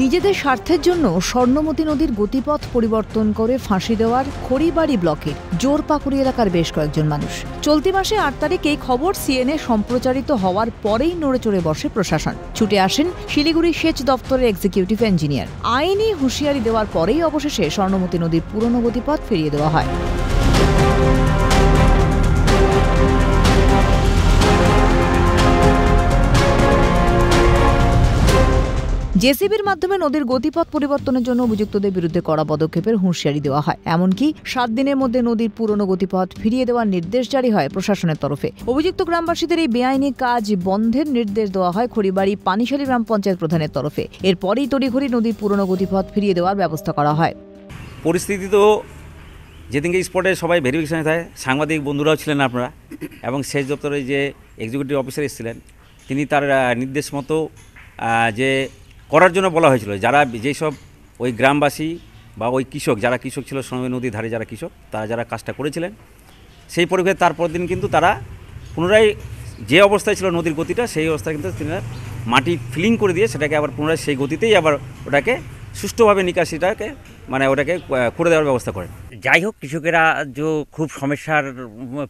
নিজেদের স্বার্থের জন্য স্বর্ণমতী নদীর গতিপথ পরিবর্তন করে ফাঁসি দেওয়ার খড়িবাড়ি ব্লকের জোরপাকুড়ি এলাকার বেশ কয়েকজন মানুষ। চলতি মাসে ৮ তারিখ এই খবর সিএনএ সম্প্রচারিত হওয়ার পরেই নড়েচড়ে বসে প্রশাসন। ছুটে আসেন শিলিগুড়ি সেচ দপ্তরের এক্সিকিউটিভ ইঞ্জিনিয়ার। আইনি হুঁশিয়ারি দেওয়ার পরেই অবশেষে স্বর্ণমতী নদীর পুরনো গতিপথ ফিরিয়ে দেওয়া হয়। জেসিবির মাধ্যমে নদীর গতিপথ পরিবর্তনের জন্য অভিযুক্তদের বিরুদ্ধে কড়া পদক্ষেপের হুঁশিয়ারি দেওয়া হয়। এমনকি 7 দিনের মধ্যে নদীর পুরনো গতিপথ ফিরিয়ে দেওয়ার নির্দেশ জারি হয় প্রশাসনের তরফে। অভিযুক্ত গ্রামবাসীদের এই বেআইনি কাজ বন্ধের নির্দেশ দেওয়া হয় খড়িবাড়ি পানিশালী গ্রাম পঞ্চায়েত প্রধানের তরফে। এরপরেই তড়িঘড়ি নদীর পুরনো গতিপথ ফিরিয়ে দেওয়ার ব্যবস্থা করা হয়। পরিস্থিতি তো যেদিনকে স্পটে সবাই ভেরিফিকেশনে থাকে, সাংবাদিক বন্ধুরাও ছিলেন আপনারা, এবং সেচ দপ্তরের যে এক্সিকিউটিভ অফিসার এসেছিলেন তিনি তার নির্দেশ মতো যে করার জন্য বলা হয়েছিল, যারা যেসব ওই গ্রামবাসী বা ওই কৃষক, যারা কৃষক ছিল স্বর্ণমতী নদীর ধারে যারা কৃষক, তারা যারা কাজটা করেছিলেন সেই পরিপ্রেক্ষিতে তারপর দিন কিন্তু তারা পুনরায় যে অবস্থায় ছিল নদীর গতিটা, সেই অবস্থায় কিন্তু তিনি মাটি ফিলিং করে দিয়ে সেটাকে আবার পুনরায় সেই গতিতেই আবার ওটাকে সুষ্ঠুভাবে নিকাশিটাকে ওটাকে করে দেওয়ার ব্যবস্থা করেন। যাই হোক, কৃষকেরা যে খুব সমস্যার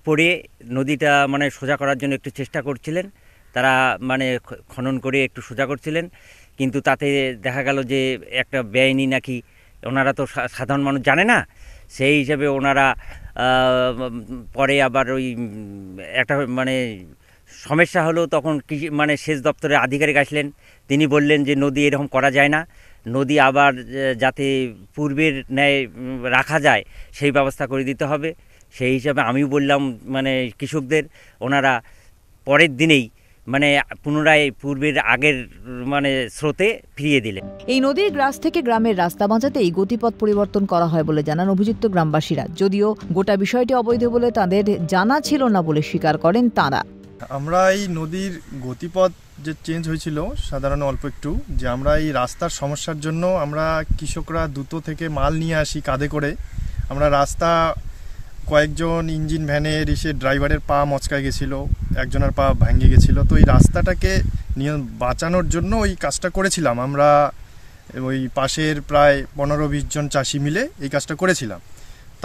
পড়ে নদীটা সোজা করার জন্য একটু চেষ্টা করছিলেন, তারা খনন করে একটু সোজা করছিলেন, কিন্তু তাতে দেখা গেল যে একটা বেআইনি নাকি, ওনারা তো সাধারণ মানুষ জানে না, সেই হিসাবে ওনারা পরে আবার ওই একটা সমস্যা হলো। তখন সেচ দপ্তরের আধিকারিক আসলেন, তিনি বললেন যে নদী এরকম করা যায় না, নদী আবার যাতে পূর্বের ন্যায় রাখা যায় সেই ব্যবস্থা করে দিতে হবে। সেই হিসাবে আমিও বললাম কৃষকদের, ওনারা পরের দিনেই পুনরায় পূর্বের আগের স্রোতে ফিরিয়ে দিলেন। এই নদীর গ্রাস থেকে গ্রামের রাস্তা বাঁচাতেই গতিপথ পরিবর্তন করা হয় বলে জানান অভিযুক্ত গ্রামবাসীরা। যদিও গোটা বিষয়টি অবৈধ বলে তাদের জানা ছিল না বলে স্বীকার করেন তারা। আমরা এই নদীর গতিপথ যে চেঞ্জ হয়েছিল সাধারণ অল্প একটু, যে আমরা এই রাস্তার সমস্যার জন্য আমরা কৃষকরা দুটো থেকে মাল নিয়ে আসি কাঁধে করে। আমরা রাস্তা কয়েকজন ইঞ্জিন ভ্যানের এসে ড্রাইভারের পা মচকায় গেছিলো, একজনের পা ভেঙে গেছিলো। তো এই রাস্তাটাকে নিয়ে বাঁচানোর জন্য ওই কাজটা করেছিলাম। আমরা ওই পাশের প্রায় 15-20 জন চাষি মিলে এই কাজটা করেছিলাম।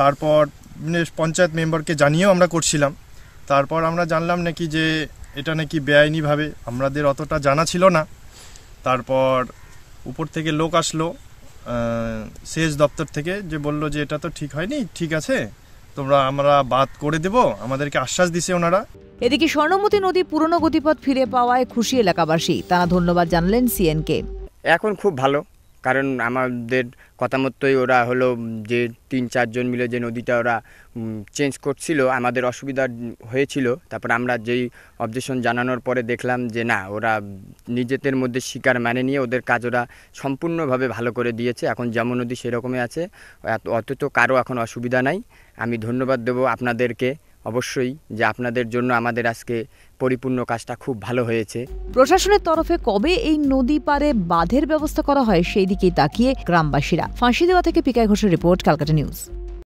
তারপর পঞ্চায়েত মেম্বারকে জানিয়েও আমরা করছিলাম। তারপর আমরা জানলাম নাকি যে এটা নাকি বেআইনিভাবে, আমাদের অতটা জানা ছিল না। তারপর উপর থেকে লোক আসলো সেচ দপ্তর থেকে, যে বলল যে এটা তো ঠিক হয়নি, ঠিক আছে আমরা বাদ করে দেব, আমাদেরকে আশ্বাস দিছে ওনারা। এদিকে স্বর্ণমতী নদী পুরনো গতিপথ ফিরে পাওয়ায় খুশি এলাকাবাসী। তারা ধন্যবাদ জানালেন সিএনকে। এখন খুব ভালো, কারণ আমাদের কথা মতোই ওরা হলো যে 3-4 জন মিলে যে নদীটা ওরা চেঞ্জ করছিল, আমাদের অসুবিধা হয়েছিল। তারপর আমরা যেই অবজেকশন জানানোর পরে দেখলাম যে না, ওরা নিজেদের মধ্যে স্বীকার মানে নিয়ে ওদের কাজ ওরা সম্পূর্ণভাবে ভালো করে দিয়েছে। এখন যেমন নদী সেরকমই আছে, অথচ কারো এখন অসুবিধা নাই। আমি ধন্যবাদ দেবো আপনাদেরকে অবশ্যই, যে আপনাদের জন্য আমাদের আজকে পরিপূর্ণ কাজটা খুব ভালো হয়েছে। প্রশাসনের তরফে কবে এই নদী পারে বাঁধের ব্যবস্থা করা হয় সেই দিকেই তাকিয়ে গ্রামবাসীরা। ফাঁসি দেওয়া থেকে পিকাই ঘোষের রিপোর্ট, ক্যালকাটা নিউজ।